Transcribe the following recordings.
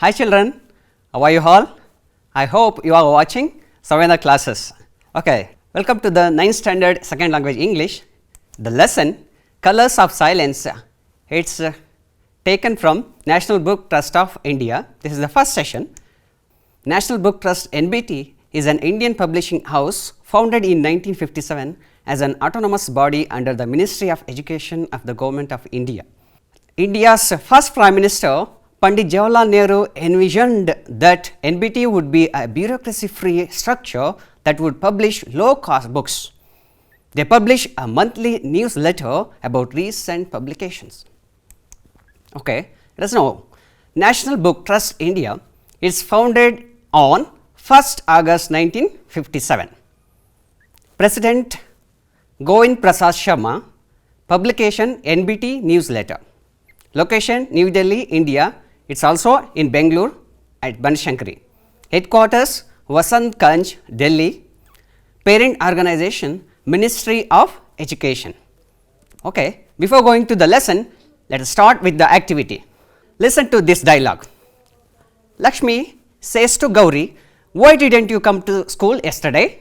Hi children, how are you all? I hope you are watching Savena classes. Okay, welcome to the 9th standard second language English. The lesson Colors of Silence. It's taken from National Book Trust of India. This is the first session. National Book Trust NBT is an Indian publishing house founded in 1957 as an autonomous body under the Ministry of Education of the Government of India. India's first Prime Minister Pandit Jawaharlal Nehru envisioned that NBT would be a bureaucracy-free structure that would publish low-cost books. They publish a monthly newsletter about recent publications. Okay, let us know. National Book Trust India is founded on 1st August 1957. President Govind Prasad Sharma. Publication NBT newsletter. Location New Delhi, India. It's also in Bangalore at Banashankari. Headquarters Vasant Kanj, Delhi. Parent organization Ministry of Education. Okay, before going to the lesson, let us start with the activity. Listen to this dialogue. Lakshmi says to Gauri, "Why didn't you come to school yesterday?"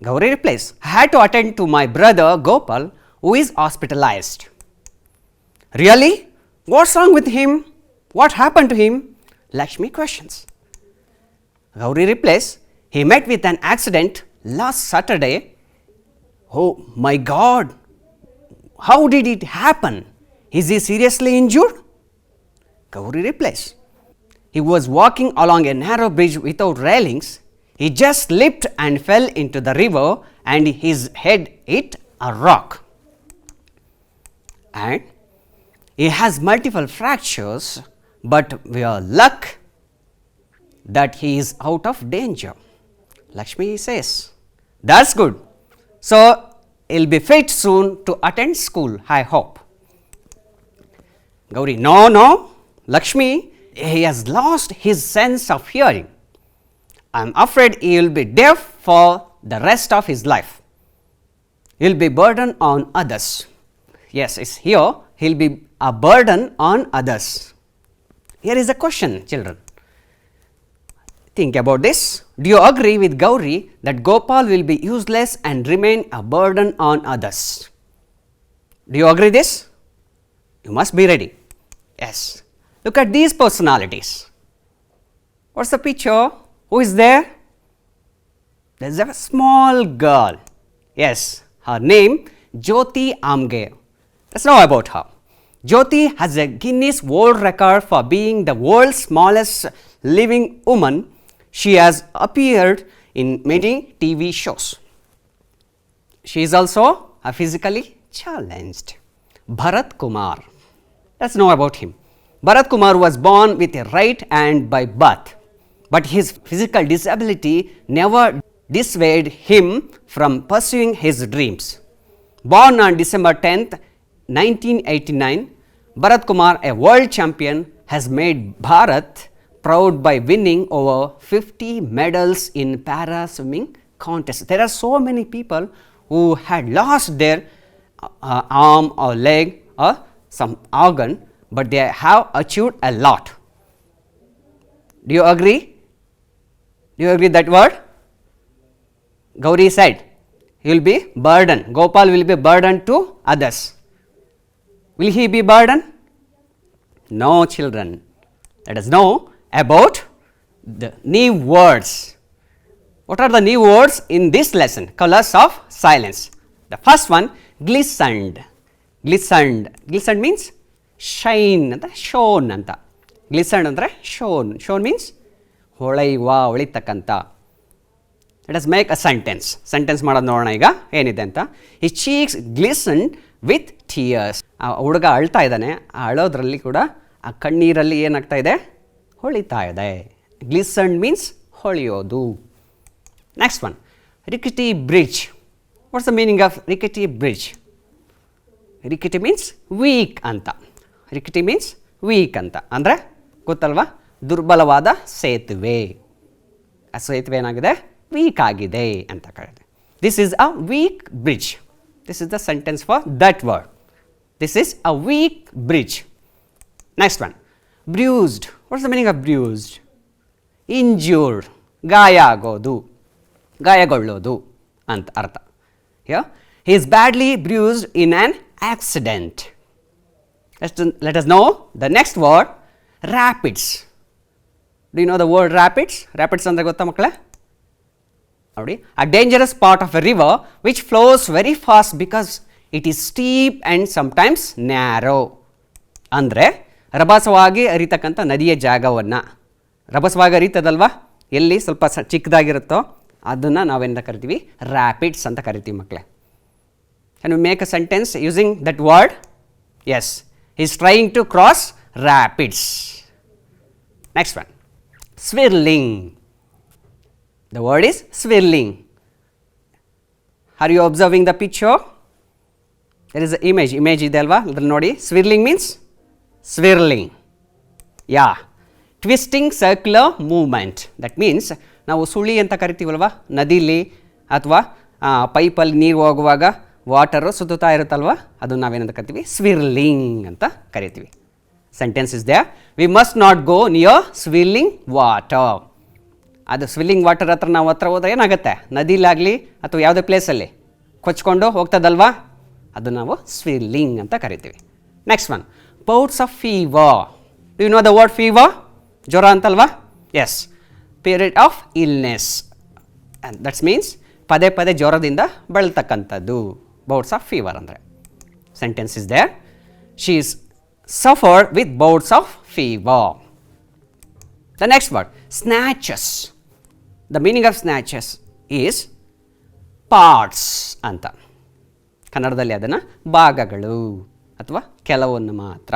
Gauri replies, "I had to attend to my brother Gopal, who is hospitalized." "Really? What's wrong with him? What happened to him?" Lakshmi questions. Gauri replies, "He met with an accident last Saturday." "Oh my God! How did it happen? Is he seriously injured?" Gauri replies, "He was walking along a narrow bridge without railings. He just slipped and fell into the river and his head hit a rock. And he has multiple fractures, but we are lucky that he is out of danger." Lakshmi says, "That's good. So he'll be fit soon to attend school, I hope." Gauri, No, Lakshmi, he has lost his sense of hearing. I'm afraid he will be deaf for the rest of his life. He'll be burden on others. Yes, it's here. He'll be a burden on others. Here is a question, children. Think about this. Do you agree with Gauri that Gopal will be useless and remain a burden on others? Do you agree this? You must be ready. Yes. Look at these personalities. What's the picture? Who is there? There's a small girl. Yes, her name Jyoti Amge. Let's know about her. Jyoti has a Guinness World Record for being the world's smallest living woman. She has appeared in many TV shows. She is also a physically challenged. Bharat Kumar. Let's know about him. Bharat Kumar was born with a right hand by birth, but his physical disability never dissuaded him from pursuing his dreams. Born on December 10th, 1989, Bharat Kumar, a world champion, has made Bharat proud by winning over 50 medals in para-swimming contests. There are so many people who had lost their arm or leg or some organ, but they have achieved a lot. Do you agree? Do you agree that word? Gauri said, he will be burden. Gopal will be burden to others. Will he be burden? No, children. Let us know about the new words. What are the new words in this lesson? Colors of silence. The first one, glistened. Glistened. Glistened means shine anta, shone anta. Glistened andre shone. Shone means ಹೊಳೆಯುವ ಹೊಳಿತಕ್ಕಂಥ. Let us make a sentence. Sentence ಮಾಡೋದು ನೋಡೋಣ ಈಗ ಏನಿದೆ ಅಂತ. His cheeks glistened with tears. ಆ ಹುಡುಗ ಅಳ್ತಾ ಇದ್ದಾನೆ. ಆ ಅಳೋದ್ರಲ್ಲಿ ಕೂಡ ಆ ಕಣ್ಣೀರಲ್ಲಿ ಏನಾಗ್ತಾ ಇದೆ? ಹೊಳಿತಾ ಇದೆ. Glistened means ಹೊಳೆಯೋದು. Next one, rickety bridge. What's the meaning of rickety bridge? Rickety means weak ಅಂತ. Rickety means weak ಅಂತ. ಅಂದರೆ ಗೊತ್ತಲ್ವಾ? ದುರ್ಬಲವಾದ ಸೇತುವೆ. ಆ ಸೇತುವೆ ಏನಾಗಿದೆ? ವೀಕ್ ಆಗಿದೆ ಅಂತ ಕರೆಯುತ್ತೆ. This is a weak bridge. This is the sentence for that word. This is a weak bridge. Next one, Bruised. What is the meaning of bruised? Injured. ಗಾಯ ಆಗೋದು, ಗಾಯಗೊಳ್ಳೋದು ಅಂತ ಅರ್ಥ. Here, he is badly bruised in an accident. Let us know the next word, rapids. Do you know the word rapids? Rapids ಅಂದರೆ ಗೊತ್ತಾ ಮಕ್ಕಳೇ? ನೋಡಿ, a dangerous part of a river which flows very fast because it is steep and sometimes narrow. ಅಂದರೆ ರಭಸವಾಗಿ ಹರಿತಕ್ಕಂಥ ನದಿಯ ಜಾಗವನ್ನು, ರಭಸವಾಗಿ ಹರಿತದಲ್ವಾ, ಎಲ್ಲಿ ಸ್ವಲ್ಪ ಚಿಕ್ಕದಾಗಿರುತ್ತೋ ಅದನ್ನು ನಾವೇನಂತ ಕರಿತೀವಿ, ರ್ಯಾಪಿಡ್ಸ್ ಅಂತ ಕರಿತೀವಿ ಮಕ್ಕಳೇ. Can you make a sentence using that word? Yes, he is trying to cross rapids. Next one, swirling. The word is swirling. Are you observing the picture? There is an image ಇದೆ ಅಲ್ವಾ, ಅದನ್ನು ನೋಡಿ. swirling means swirling. Yeah, twisting circular movement. That means ನಾವು ಸುಳಿ ಅಂತ ಕರಿತೀವಲ್ವ, ನದಿಲಿ ಅಥವಾ ಪೈಪಲ್ಲಿ ನೀರು ಹೋಗುವಾಗ ವಾಟರು ಸುತ್ತುತ್ತಾ ಇರುತ್ತಲ್ವ, ಅದನ್ನು ನಾವೇನಂತ ಕರಿತೀವಿ, ಸ್ವಿರ್ಲಿಂಗ್ ಅಂತ ಕರಿತೀವಿ. Sentence is there, we must not go near swirling water. ಅದು ಸ್ವಿರ್ಲಿಂಗ್ ವಾಟರ್ ಹತ್ರ ನಾವು ಹತ್ರ ಹೋದ್ರೆ ಏನಾಗುತ್ತೆ, ನದಿಲಾಗಲಿ ಅಥವಾ ಯಾವುದೇ ಪ್ಲೇಸಲ್ಲಿ ಕೊಚ್ಕೊಂಡು ಹೋಗ್ತದಲ್ವಾ, ಅದು ನಾವು ಸ್ವಿರ್ಲಿಂಗ್ ಅಂತ ಕರಿತೀವಿ. Next one, bouts of fever. Do you know the word fever? ಜ್ವರ ಅಂತಲ್ವಾ? Yes, period of illness. That's means ಪದೇ ಪದೇ ಜ್ವರದಿಂದ ಬಳಲ್ತಕ್ಕಂಥದ್ದು ಬೌಟ್ಸ್ ಆಫ್ ಫೀವರ್ ಅಂದರೆ. Sentence is there, she is suffered with bouts of fever. The next word, snatches. The meaning of snatches is parts ಅಂತ. ಕನ್ನಡದಲ್ಲಿ ಅದನ್ನು ಭಾಗಗಳು ಅಥವಾ ಕೆಲವನ್ನು ಮಾತ್ರ.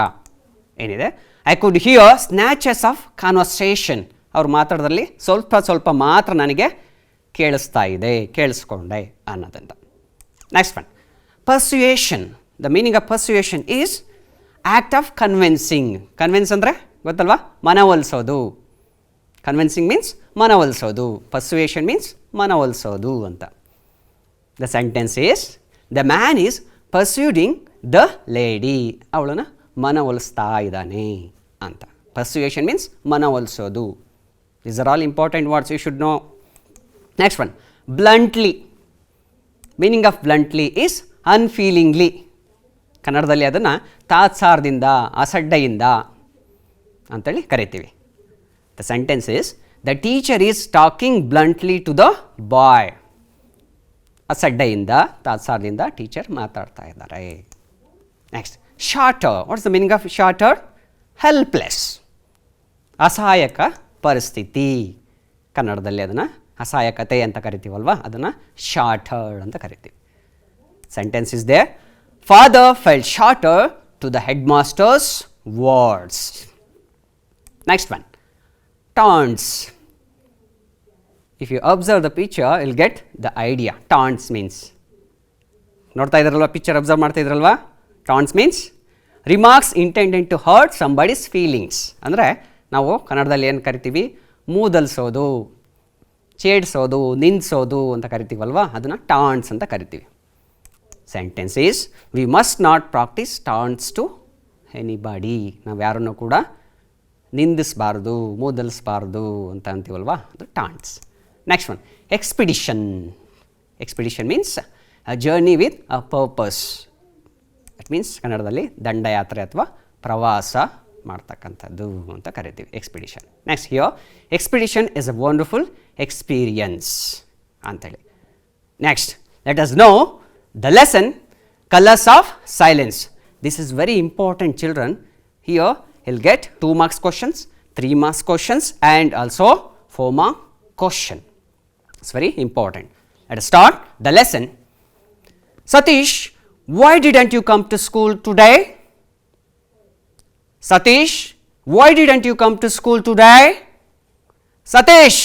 ಏನಿದೆ, I could hear snatches of conversation. ಅವ್ರು ಮಾತಾಡೋದ್ರಲ್ಲಿ ಸ್ವಲ್ಪ ಸ್ವಲ್ಪ ಮಾತ್ರ ನನಗೆ ಕೇಳಿಸ್ತಾ ಇದೆ, ಕೇಳಿಸ್ಕೊಂಡೆ ಅನ್ನೋದಂತ. Next one, persuasion. The meaning of persuasion is act of convincing. Convince ಅಂದರೆ ಗೊತ್ತಲ್ವಾ, ಮನವೊಲಿಸೋದು. ಕನ್ವಿನ್ಸಿಂಗ್ ಮೀನ್ಸ್ ಮನವೊಲಿಸೋದು, ಪರ್ಸುಯೇಷನ್ ಮೀನ್ಸ್ ಮನವೊಲಿಸೋದು ಅಂತ. The sentence is, the man is persuading the lady. ಅವಳನ್ನು ಮನವೊಲಿಸ್ತಾ ಇದ್ದಾನೆ ಅಂತ. ಪರ್ಸುಯೇಷನ್ ಮೀನ್ಸ್ ಮನವೊಲಿಸೋದು. These are all important words, you should know. Next one, bluntly. Meaning of bluntly is unfeelingly. ಕನ್ನಡದಲ್ಲಿ ಅದನ್ನು ತಾತ್ಸಾರದಿಂದ, ಅಸಡ್ಡೆಯಿಂದ ಅಂತೇಳಿ ಕರಿತೀವಿ. The sentence is, the teacher is talking bluntly to the boy. ಅಸಡ್ಡೆಯಿಂದ, ತಾತ್ಸಾರದಿಂದ ಟೀಚರ್ ಮಾತಾಡ್ತಾ ಇದ್ದಾರೆ. Next, shorter. What's the meaning of shorter? Helpless, ಅಸಹಾಯಕ ಪರಿಸ್ಥಿತಿ. ಕನ್ನಡದಲ್ಲಿ ಅದನ್ನು ಅಸಹಾಯಕತೆ ಅಂತ ಕರಿತೀವಲ್ವ, ಅದನ್ನು ಶಾರ್ಟರ್ ಅಂತ ಕರಿತೀವಿ. Sentence is there, father felt shorter to the head master's words. Next one, taunts. If you observe the picture will get the idea. Taunts means, ನೋಡ್ತಾ ಇದ್ರಲ್ವ, ಪಿಕ್ಚರ್ ಅಬ್ಸರ್ವ್ ಮಾಡ್ತಾ ಇದ್ರಲ್ವ, taunts means remarks intended to hurt somebody's feelings. ಅಂದರೆ ನಾವು ಕನ್ನಡದಲ್ಲಿ ಏನು ಕರಿತೀವಿ, ಮೂದಲಿಸೋದು, ಛೇಡಿಸೋದು, ನಿಂದಿಸೋದು ಅಂತ ಕರಿತೀವಲ್ವ, ಅದನ್ನು ಟಾಂಟ್ಸ್ ಅಂತ ಕರಿತೀವಿ. Sentence is, we must not practice taunts to anybody. ನಾವು ಯಾರನ್ನು ಕೂಡ ನಿಂದಿಸಬಾರ್ದು, ಮೂದಲಿಸಬಾರ್ದು ಅಂತ ಅಂತೀವಲ್ವ, ಅದು taunts. Next one, expedition. Expedition means a journey with a purpose. That means ಕನ್ನಡದಲ್ಲಿ ದಂಡಯಾತ್ರೆ ಅಥವಾ ಪ್ರವಾಸ ಮಾಡ್ತಕ್ಕಂಥದ್ದು ಅಂತ ಕರಿತೀವಿ, expedition. Next, here expedition is a wonderful experience ಅಂತೇಳಿ. Next, let us know the lesson, colours of silence. This is very important children. Here he'll get 2 marks questions, 3 marks questions and also 4 mark question. It's very important. Let us start the lesson. Satish, why didn't you come to school today? Satish, why didn't you come to school today? Satish,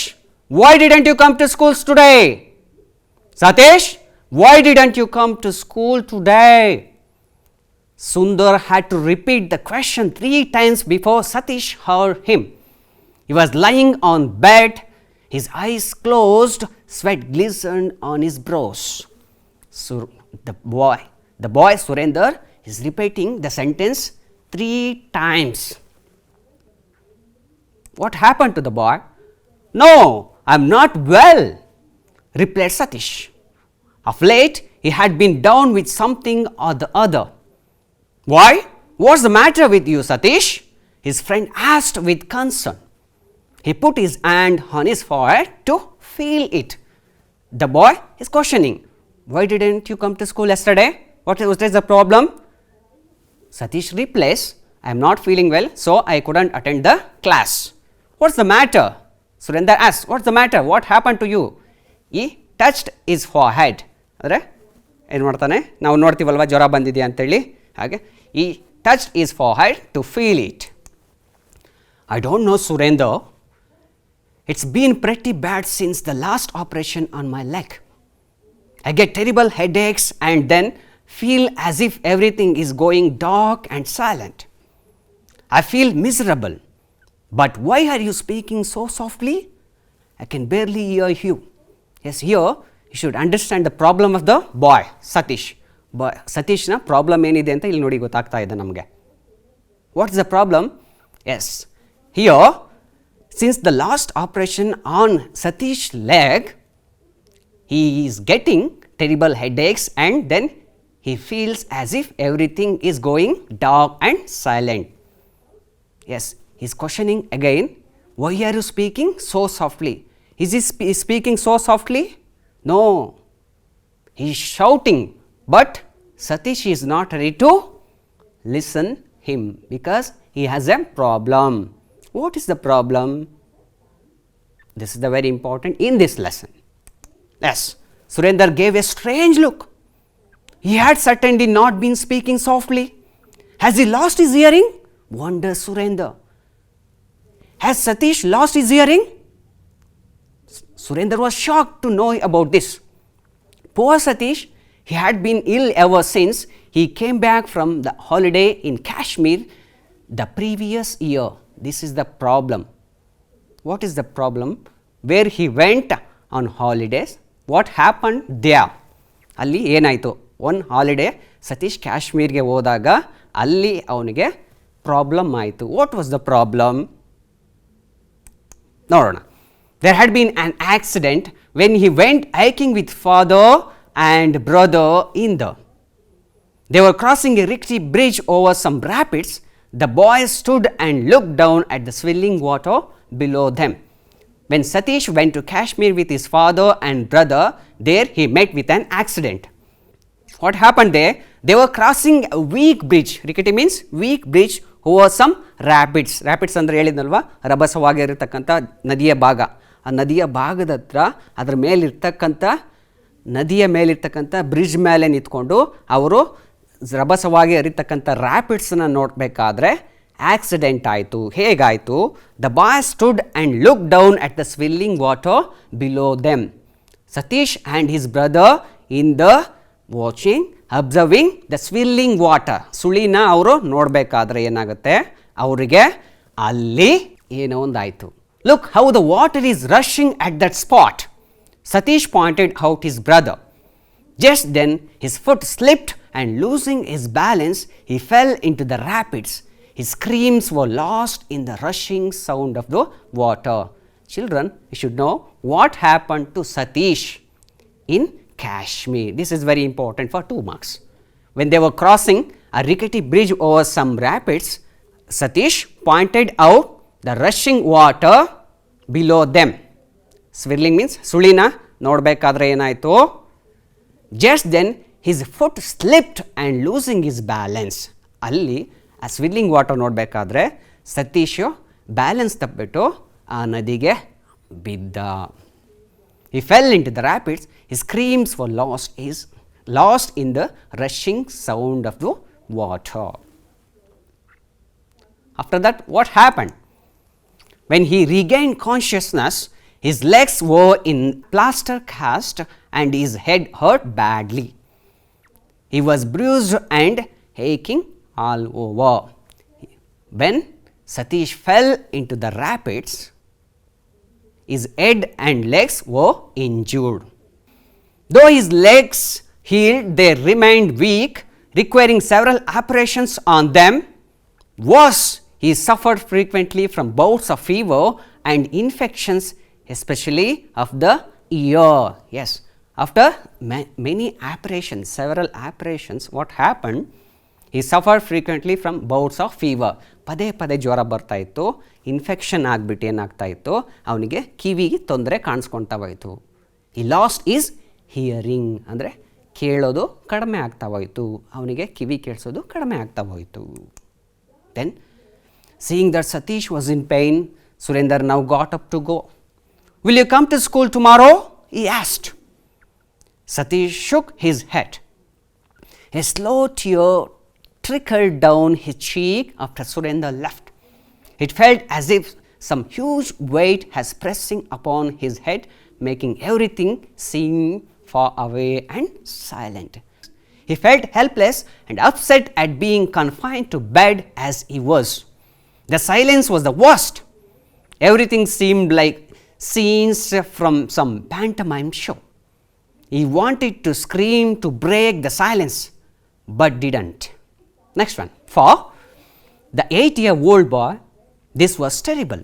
why didn't you come to school today? Satish, why didn't you come to school today? Sundar had to repeat the question 3 times before Satish heard him. He was lying on bed, his eyes closed, sweat glistened on his brows. So the boy Surender is repeating the sentence 3 times. What happened to the boy? No, I am not well, replied Satish. Of late, he had been down with something or the other. Why? What's the matter with you, Satish? His friend asked with concern. He put his hand on his forehead to feel it. The boy is questioning. Why didn't you come to school yesterday? What was the problem? Satish replies, I am not feeling well, so I couldn't attend the class. What's the matter? Surendra asked, what's the matter? What happened to you? He touched his forehead. ಅಂದರೆ ಏನು ಮಾಡ್ತಾನೆ, ನಾವು ನೋಡ್ತೀವಲ್ವ ಜ್ವರ ಬಂದಿದೆಯಾ ಅಂತೇಳಿ, ಹಾಗೆ he touched his forehead to feel it. I don't know, Surendra. It's been pretty bad since the last operation on my leg. I get terrible headaches and then feel as if everything is going dark and silent. I feel miserable. But why are you speaking so softly? I can barely hear you. Yes, here you should understand the problem of the boy, Satish. Satishna problem ಏನಿದೆ ಅಂತ ಇಲ್ಲಿ ನೋಡಿ ಗೊತ್ತಾಗ್ತಾ ಇದೆ ನಮಗೆ. What is the problem? Yes, here since the last operation on Satish's leg, he is getting terrible headaches and then he feels as if everything is going dark and silent. Yes, he is questioning again, why are you speaking so softly? Is he speaking so softly? No, he is shouting, but Satish is not ready to listen him because he has a problem. What is the problem? This is the very important in this lesson. Yes, Surendra gave a strange look. He had certainly not been speaking softly. Has he lost his hearing? Wonders Surendra. Has Satish lost his hearing? Surendra was shocked to know about this. Poor Satish, he had been ill ever since he came back from the holiday in Kashmir the previous year. This is the problem. What is the problem? Where he went on holidays, what happened there? ಅಲ್ಲಿ ಏನಾಯಿತು, one holiday Satish ಕಾಶ್ಮೀರ್ಗೆ ಹೋದಾಗ ಅಲ್ಲಿ ಅವನಿಗೆ problem ಆಯಿತು. What was the problem? ನೋಡೋಣ. There had been an accident when he went hiking with father and brother in the. They were crossing a rickety bridge over some rapids. The boys stood and looked down at the swirling water below them. When Satish went to Kashmir with his father and brother, there he met with an accident. What happened there? They were crossing a weak bridge. Rickety means weak bridge over some rapids. Rapids ಅಂದರೆ ಹೇಳಿದ್ನಲ್ವ, ರಭಸವಾಗಿರತಕ್ಕಂಥ ನದಿಯ ಭಾಗ. ಆ ನದಿಯ ಭಾಗದ ಹತ್ರ ಅದರ ಮೇಲಿರ್ತಕ್ಕಂಥ ನದಿಯ ಮೇಲಿರ್ತಕ್ಕಂಥ bridge ಮೇಲೆ ನಿಂತ್ಕೊಂಡು ಅವರು ರಭಸವಾಗಿ ಹರಿತಕ್ಕಂಥ ರ್ಯಾಪಿಡ್ಸನ್ನ ನೋಡಬೇಕಾದ್ರೆ ಆಕ್ಸಿಡೆಂಟ್ ಆಯಿತು. ಹೇಗಾಯಿತು? The boy stood and look down at the swirling water below them. Satish and his brother in the watching observing the swirling water. ಸುಳಿನ ಅವರು ನೋಡಬೇಕಾದ್ರೆ ಏನಾಗುತ್ತೆ, ಅವರಿಗೆ ಅಲ್ಲಿ ಏನೋ ಒಂದಾಯಿತು. Look how the water is rushing at that spot. Satish pointed out his brother. Just then his foot slipped and losing his balance, he fell into the rapids. His screams were lost in the rushing sound of the water. Children, you should know what happened to Satish in Kashmir. This is very important for 2 marks. When they were crossing a rickety bridge over some rapids, Satish pointed out the rushing water below them. Swirling means ಸುಳಿನ ನೋಡಬೇಕಾದ್ರೆ ಏನಾಯಿತು? Just then his foot slipped and losing his balance. ಅಲ್ಲಿ ಆ ಸ್ವಿಲ್ಲಿಂಗ್ water ನೋಡಬೇಕಾದ್ರೆ Satish balance ತಪ್ಪಿಬಿಟ್ಟು ಆ ನದಿಗೆ ಬಿದ್ದ. He fell into the rapids. His screams were lost in the rushing sound of the water. After that, what happened? When he regained consciousness, his legs were in plaster cast and his head hurt badly. He was bruised and aching all over. When Satish fell into the rapids, his head and legs were injured. Though his legs healed, they remained weak, requiring several operations on them. Worse, He suffered frequently from bouts of fever and infections, especially of the ear. Yes, after many apparitions, several apparitions, what happened? He suffered frequently from bouts of fever. ಪದೇ ಪದೇ ಜ್ವರ ಬರ್ತಾ ಇತ್ತು, infection ಆಗಿಬಿಟ್ಟು ಏನಾಗ್ತಾ ಇತ್ತು, ಅವನಿಗೆ ಕಿವಿಗೆ ತೊಂದರೆ ಕಾಣಿಸ್ಕೊಳ್ತಾ ಹೋಯಿತು. ಈ ಲಾಸ್ಟ್ ಈಸ್ ಹಿಯರಿಂಗ್ ಅಂದರೆ ಕೇಳೋದು ಕಡಿಮೆ ಆಗ್ತಾ ಹೋಯಿತು, ಅವನಿಗೆ ಕಿವಿ ಕೇಳಿಸೋದು ಕಡಿಮೆ ಆಗ್ತಾ ಹೋಯಿತು. Then seeing that Satish was in pain, Surender now got up to go. Will you come to school tomorrow? He asked. Satish shook his head. A slow tear trickled down his cheek after Surender left. It felt as if some huge weight was pressing upon his head, making everything seem far away and silent. He felt helpless and upset at being confined to bed as he was. The silence was the worst. Everything seemed like scenes from some pantomime show. He wanted to scream to break the silence, but didn't. Next one. For the 8-year-old boy, this was terrible.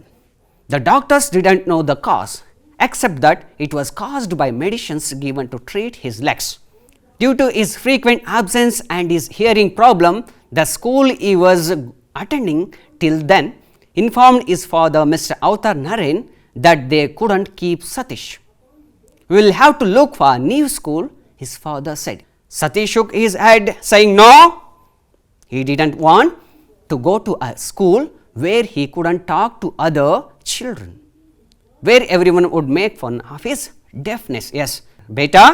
The doctors didn't know the cause, except that it was caused by medicines given to treat his legs. Due to his frequent absence and his hearing problem, the school he was attending till then informed his father, Mr. Avatar Naren, that they couldn't keep Satish. We will have to look for a new school, his father said. Satish shook his head, saying no. He didn't want to go to a school where he couldn't talk to other children, where everyone would make fun of his deafness. Yes, beta,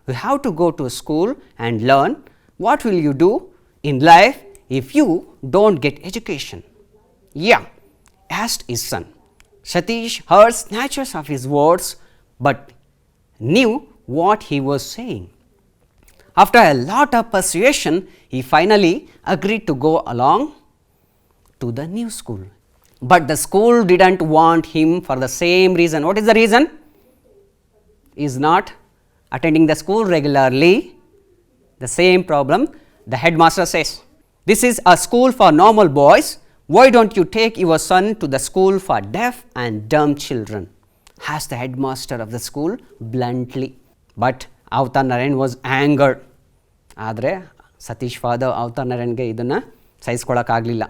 you have to go to a school and learn. What will you do in life if you don't get education? Yeah, asked his son. Satish heard snatches of his words, but knew what he was saying. After a lot of persuasion, he finally agreed to go along to the new school. But the school didn't want him for the same reason. What is the reason? He is not attending the school regularly. The same problem, the headmaster says, this is a school for normal boys. Why don't you take your son to the school for deaf and dumb children? Asked the headmaster of the school bluntly. But Avatar Naren was angered. ಆದರೆ Satish father avatar ನರೇನ್ಗೆ ಇದನ್ನು ಸಹಿಸ್ಕೊಳ್ಳೋಕ್ಕಾಗಲಿಲ್ಲ.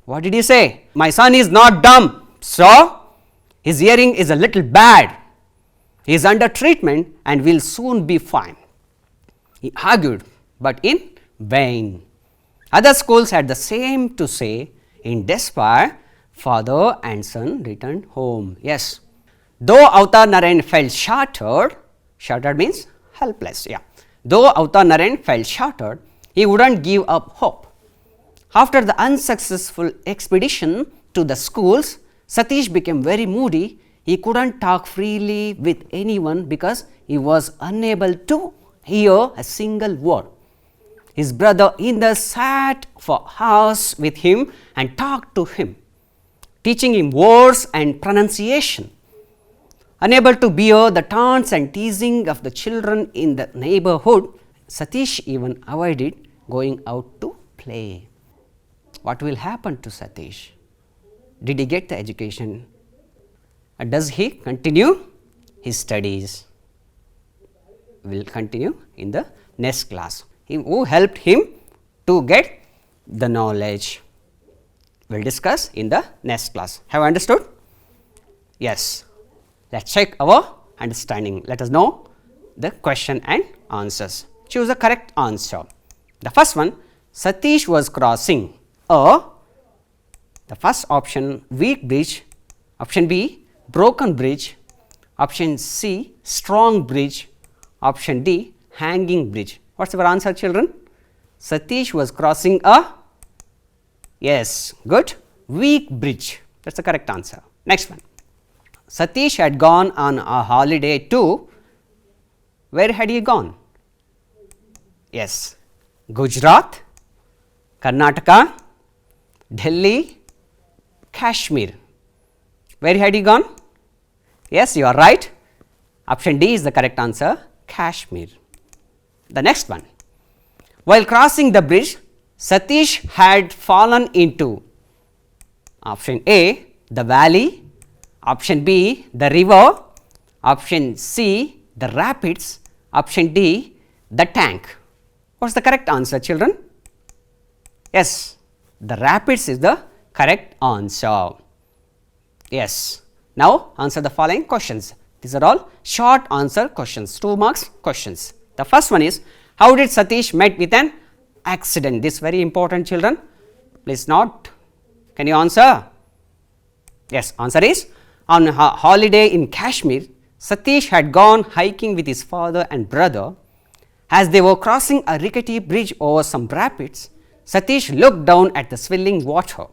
What did he say? My son is not dumb, so his hearing is a little bad. He is under treatment and will soon be fine. He argued, but in vain. Other schools had the same to say. In despair, father and son returned home. Yes, though Avatar Naren felt shattered means helpless. Yeah. Though Avatar Naren felt shattered, he wouldn't give up hope. After the unsuccessful expedition to the schools, Satish became very moody. He couldn't talk freely with anyone because he was unable to hear a single word. His brother Inder sat for hours with him and talked to him, teaching him words and pronunciation. Unable to bear the taunts and teasing of the children in the neighborhood, Satish even avoided going out to play. What will happen to Satish? Did he get the education? Does he continue his studies? We will continue in the next class. Who helped him to get the knowledge? We will discuss in the next class. Have you understood? Yes. Let us check our understanding. Let us know the question and answers. Choose the correct answer. The first one, Satish was crossing the first option, weak bridge, option B, broken bridge, option C, strong bridge, option D, hanging bridge. What is your answer, children? Satish was crossing a, yes, good, weak bridge. That is the correct answer. Next one. Satish had gone on a holiday to, where had he gone? Yes, Gujarat, Karnataka, Delhi, Kashmir. Where had he gone? Yes, you are right. Option D is the correct answer, Kashmir. The next one. While crossing the bridge, Satish had fallen into, Option A, the valley. Option B, the river. Option C, the rapids. Option D, the tank. What is the correct answer, children? Yes, the rapids is the correct answer. Yes. Now, answer the following questions. These are all short answer questions, 2 marks questions. The first one is, how did Satish met with an accident? This is very important, children. Please note. Can you answer? Yes, answer is, on a holiday in Kashmir, Satish had gone hiking with his father and brother. As they were crossing a rickety bridge over some rapids, Satish looked down at the swirling water.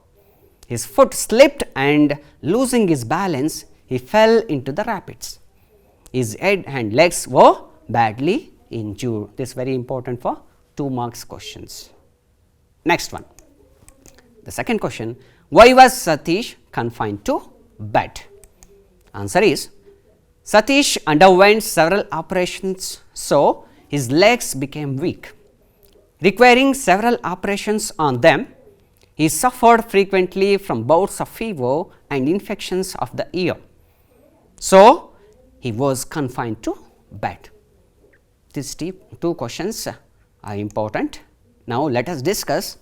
His foot slipped and, losing his balance, he fell into the rapids. His head and legs were badly injured. This is very important for 2 marks questions. Next one. The second question, why was Satish confined to bed? Answer is, Satish underwent several operations, so his legs became weak. Requiring several operations on them, he suffered frequently from bouts of fever and infections of the ear. So, he was confined to bed. These 2 questions are important. Now, let us discuss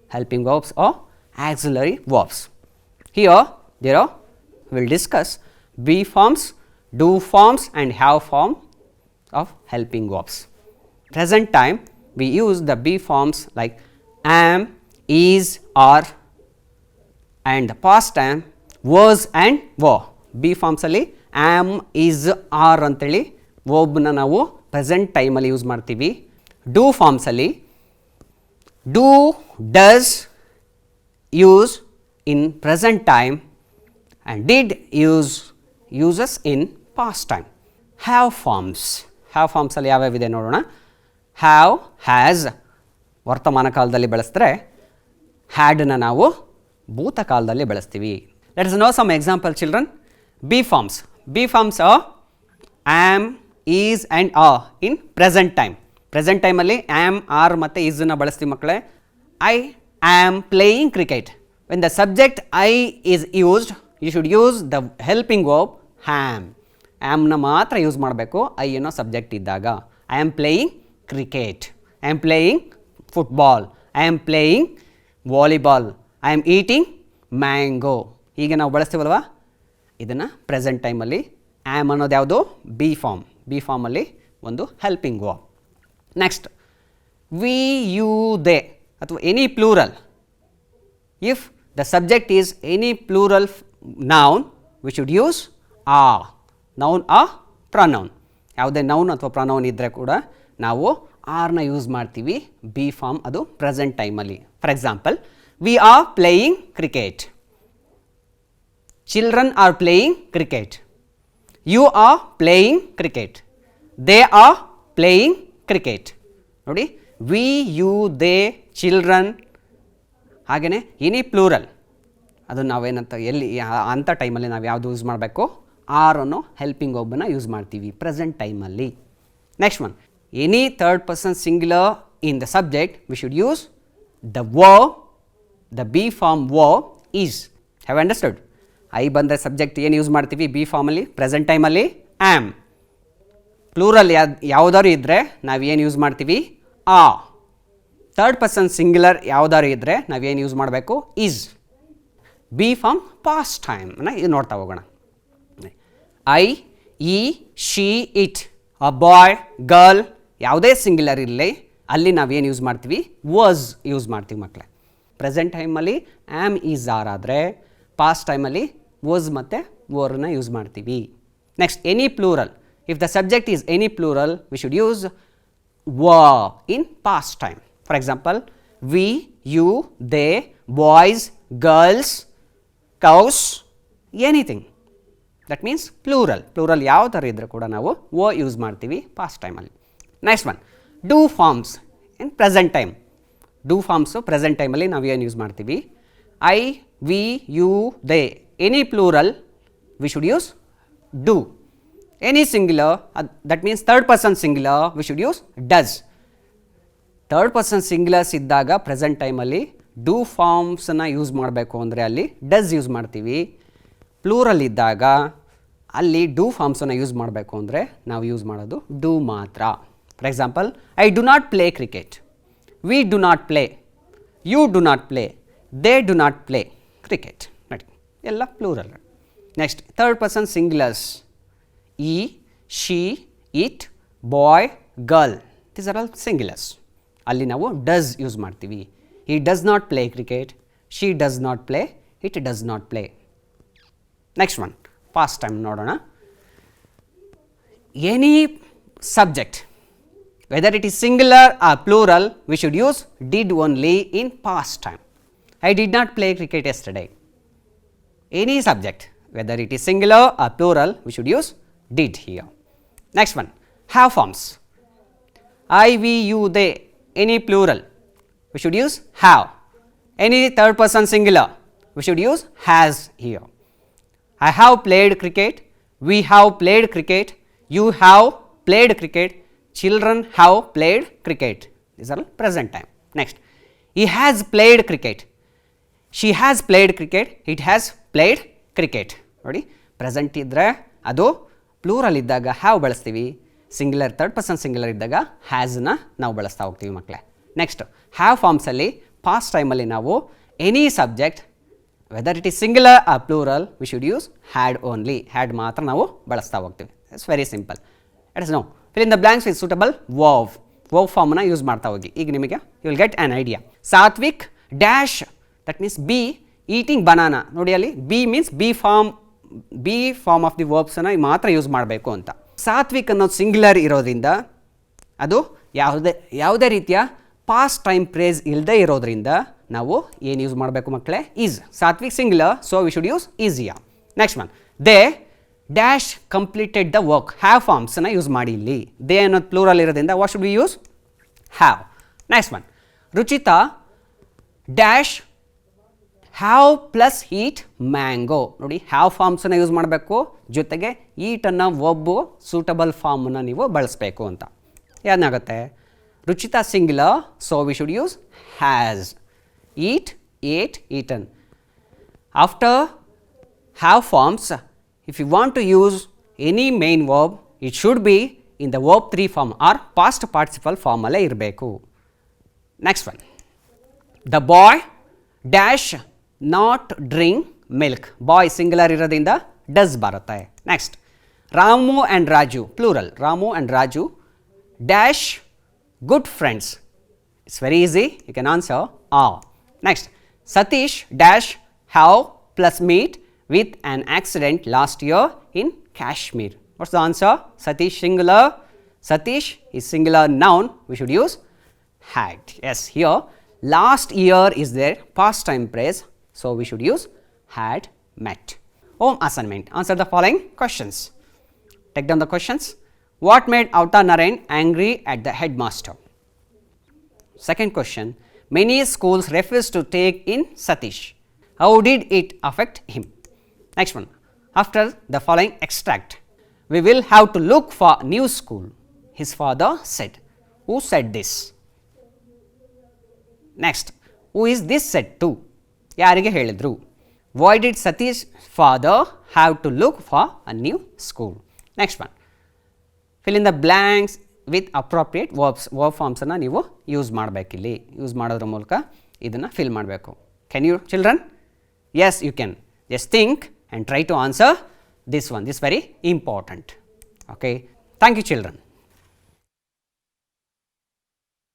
helping verbs or auxiliary verbs. Here, we will discuss be forms, do forms and have form of helping verbs. Present time, we use the be forms like am, is, are, and the past time was and were. Be forms ಅಲ್ಲಿ am, is, are ಅಂತೇಳಿ verb ನ ನಾವು present ಟೈಮಲ್ಲಿ use ಮಾಡ್ತೀವಿ. Do forms ಅಲ್ಲಿ do, does use in present time and did uses in past time. Have forms ಅಲ್ಲಿ ಯಾವ್ಯಾವಿದೆ ನೋಡೋಣ. have, has ವರ್ತಮಾನ ಕಾಲದಲ್ಲಿ ಬಳಸಿದ್ರೆ, had ನ ನಾವು ಭೂತಕಾಲದಲ್ಲಿ ಬಳಸ್ತೀವಿ. Let us know some example, children. Be forms are am, is and are in present time. Present time ಅಲ್ಲಿ am, are ಮತ್ತೆ is ನ ಬಳಸ್ತೀವಿ ಮಕ್ಕಳೇ. I am playing cricket. When the subject I is used, you should use the helping verb am. am ನ ಮಾತ್ರ use ಮಾಡಬೇಕು I ಅನ್ನೋ subject ಇದ್ದಾಗ. I am playing cricket. I am playing football. I am playing volleyball. I am eating mango. ಹೀಗೆ ನಾವು ಬಳಸ್ತೀವಲ್ವಾ, ಇದನ್ನು present ಟೈಮಲ್ಲಿ am ಅನ್ನೋದು ಯಾವುದು ಬಿ ಫಾರ್ಮಲ್ಲಿ ಒಂದು helping verb. Next we, you, they ಅಥವಾ any plural. If the subject is any plural noun, we should use are. Noun or, pronoun. ಯಾವುದೇ ನೌನ್ ಅಥವಾ ಪ್ರನೌನ್ ಇದ್ದರೆ ಕೂಡ ನಾವು ಆರ್ನ ಯೂಸ್ ಮಾಡ್ತೀವಿ. ಬಿ ಫಾರ್ಮ್ ಅದು ಪ್ರೆಸೆಂಟ್ ಟೈಮಲ್ಲಿ. For example, we are playing cricket. Children are playing cricket. You are playing cricket. They are playing cricket. ನೋಡಿ, we, you, they, children, ಹಾಗೆಯೇ ಎನಿ ಪ್ಲೂರಲ್ ಅದು ನಾವೇನಂತ ಎಲ್ಲಿ ಅಂಥ ಟೈಮಲ್ಲಿ ನಾವು ಯಾವುದು ಯೂಸ್ ಮಾಡಬೇಕು, ಆರ್ ಅನ್ನೋ ಹೆಲ್ಪಿಂಗ್ ವರ್ಬನ್ನು ಯೂಸ್ ಮಾಡ್ತೀವಿ ಪ್ರೆಸೆಂಟ್ ಟೈಮಲ್ಲಿ. Next one, any third person singular in the subject, we should use the verb, the be form verb is. Have understood? I ಬಂದರೆ ಸಬ್ಜೆಕ್ಟ್ ಏನು ಯೂಸ್ ಮಾಡ್ತೀವಿ ಬಿ ಫಾರ್ಮಲ್ಲಿ, ಪ್ರೆಸೆಂಟ್ ಟೈಮಲ್ಲಿ ಆ್ಯಮ್. ಪ್ಲೂರಲ್ ಯಾವುದಾದ್ರು ಇದ್ದರೆ ನಾವೇನು ಯೂಸ್ ಮಾಡ್ತೀವಿ, ಆ. ಥರ್ಡ್ ಪರ್ಸನ್ ಸಿಂಗ್ಯುಲರ್ ಯಾವುದಾದ್ರು ಇದ್ದರೆ ನಾವೇನು ಯೂಸ್ ಮಾಡಬೇಕು, ಈಸ್. ಬಿ ಫಾರ್ಮ್ ಪಾಸ್ಟ್ ಟೈಮ್ನ ಇದು ನೋಡ್ತಾ ಹೋಗೋಣ. I, he, she, it, a boy, girl ಯಾವುದೇ ಸಿಂಗ್ಯುಲರ್ ಇರಲಿ, ಅಲ್ಲಿ ನಾವೇನು ಯೂಸ್ ಮಾಡ್ತೀವಿ, ವಾಸ್ ಯೂಸ್ ಮಾಡ್ತೀವಿ ಮಕ್ಕಳೇ. ಪ್ರೆಸೆಂಟ್ ಟೈಮಲ್ಲಿ ಆ್ಯಮ್, ಈಸ್, ಆರ್ ಆದರೆ, ಪಾಸ್ಟ್ ಟೈಮಲ್ಲಿ ವಾಸ್ ಮತ್ತು ವರ್ನ ಯೂಸ್ ಮಾಡ್ತೀವಿ. Next, any plural. If the subject is any plural, we should use were in past time. For example, we, you, they, boys, girls, cows, anything. That means plural. Plural ಯಾವ ಥರ ಇದ್ದರೂ ಕೂಡ ನಾವು were use ಮಾಡ್ತೀವಿ past ಟೈಮಲ್ಲಿ. Next one, do forms in present time. Do forms present ಟೈಮಲ್ಲಿ ನಾವು ಏನು ಯೂಸ್ ಮಾಡ್ತೀವಿ, I, we, you, they. Any plural, we should use do. Any singular, that means third person singular, we should use does. Third person singulars ಇದ್ದಾಗ present ಟೈಮಲ್ಲಿ do ಫಾರ್ಮ್ಸನ್ನು use ಮಾಡಬೇಕು ಅಂದರೆ ಅಲ್ಲಿ does use ಮಾಡ್ತೀವಿ. ಪ್ಲೂರಲ್ ಇದ್ದಾಗ ಅಲ್ಲಿ do ಫಾರ್ಮ್ಸನ್ನು use ಮಾಡಬೇಕು ಅಂದರೆ ನಾವು ಯೂಸ್ ಮಾಡೋದು ಡೂ ಮಾತ್ರ. For example, I do not play cricket, we do not play, you do not play, they do not play cricket. ನೋಡಿ, ಎಲ್ಲ plural. Next, third person singulars. He, she, it, boy, girl, these are all singulars. ಅಲ್ಲಿ ನಾವು does use ಮಾಡ್ತೀವಿ. he does not play cricket, she does not play, it does not play. Next one, past time ನೋಡೋಣ. Any subject, whether it is singular or plural, we should use did only in past time. I did not play cricket yesterday. Any subject, whether it is singular or plural, we should use did here. Next one, have forms. I, we, you, they, any plural, we should use have. Any third person singular, we should use has here. I have played cricket, we have played cricket, you have played cricket, children have played cricket. These are present time. Next, he has played cricket, she has played cricket, it has played cricket. ನೋಡಿ, present ಇದ್ದರೆ ಅದು plural ಇದ್ದಾಗ have ಬಳಸ್ತೀವಿ, singular third person singular ಇದ್ದಾಗ ಹ್ಯಾಸ್ನ ನಾವು ಬಳಸ್ತಾ ಹೋಗ್ತೀವಿ ಮಕ್ಕಳೇ. ನೆಕ್ಸ್ಟ್, ಹ್ಯಾವ್ ಫಾರ್ಮ್ಸಲ್ಲಿ ಪಾಸ್ಟ್ ಟೈಮಲ್ಲಿ ನಾವು any subject whether it is singular or plural we should use had only. Had ಮಾತ್ರ ನಾವು ಬಳಸ್ತಾ ಹೋಗ್ತೀವಿ. It's very simple. It is no fill in the blanks with suitable verb. Verb ಫಾರ್ಮನ್ನು use ಮಾಡ್ತಾ ಹೋಗಿ. ಈಗ ನಿಮಗೆ you will get an idea. Sathvik dash, that means be eating banana. ನೋಡಿ, ಅಲ್ಲಿ be means be form of the ವರ್ಬ್ಸನ್ನು ಮಾತ್ರ use ಮಾಡಬೇಕು ಅಂತ. ಸಾತ್ವಿಕ್ ಅನ್ನೋದು ಸಿಂಗ್ಯುಲರ್ ಇರೋದ್ರಿಂದ ಅದು ಯಾವುದೇ ರೀತಿಯ ಪಾಸ್ಟ್ ಟೈಮ್ ಪ್ರೇಸ್ ಇಲ್ಲದೆ ಇರೋದ್ರಿಂದ ನಾವು ಏನು ಯೂಸ್ ಮಾಡಬೇಕು ಮಕ್ಕಳೇ? Is. Sathvik singular, so we should use is here. Next one, they dash completed the work. Have ಫಾರ್ಮ್ಸನ್ನು ಯೂಸ್ ಮಾಡಿ ಇಲ್ಲಿ. ದೇ ಅನ್ನೋದು ಪ್ಲೂರಲ್ ಇರೋದ್ರಿಂದ what should we use? Have. Next one, Ruchita dash have plus eat mango. ನೋಡಿ, have ಫಾರ್ಮ್ಸನ್ನು use ಮಾಡಬೇಕು, ಜೊತೆಗೆ ಈಟ್ ಅನ್ನೋ ವರ್ಬು ಸೂಟಬಲ್ ಫಾರ್ಮನ್ನು ನೀವು ಬಳಸಬೇಕು ಅಂತ. ಏನಾಗುತ್ತೆ? Ruchita singular, so we should use has. Eat, ate, eaten. After have forms, if you want to use any main verb, it should be in the verb 3 form or past participle form ಅಲ್ಲೇ ಇರಬೇಕು. Next one, the boy dash not drink milk. Boy singular ಇರೋದ್ರಿಂದ does ಬರುತ್ತೆ. Next, Ramu and Raju plural. Ramu and Raju dash good friends. It's very easy, you can answer are. Next, Satish dash have plus meet with an accident last year in Kashmir. What's the answer? Satish singular. Satish is singular noun. We should use had. Yes, here last year is their past time phrase, so we should use had met. Home assignment. Answer the following questions. Take down the questions. What made Avta Narain angry at the headmaster? Second question. Many schools refused to take in Satish. How did it affect him? Next one, after the following extract, we will have to look for new school. His father said. Who said this? Next, who is this said to? ಯಾರಿಗೆ ಹೇಳಿದ್ರು? Why did Satish father have to look for a new school? Next one, fill in the blanks with appropriate verbs. Verb forms ಅನ್ನು ನೀವು use ಮಾಡಬೇಕಿಲ್ಲಿ. Use ಮಾಡೋದ್ರ ಮೂಲಕ ಇದನ್ನು fill ಮಾಡಬೇಕು. Can you children? Yes, you can. Just think and try to answer this one. This is very important. Okay. Thank you children.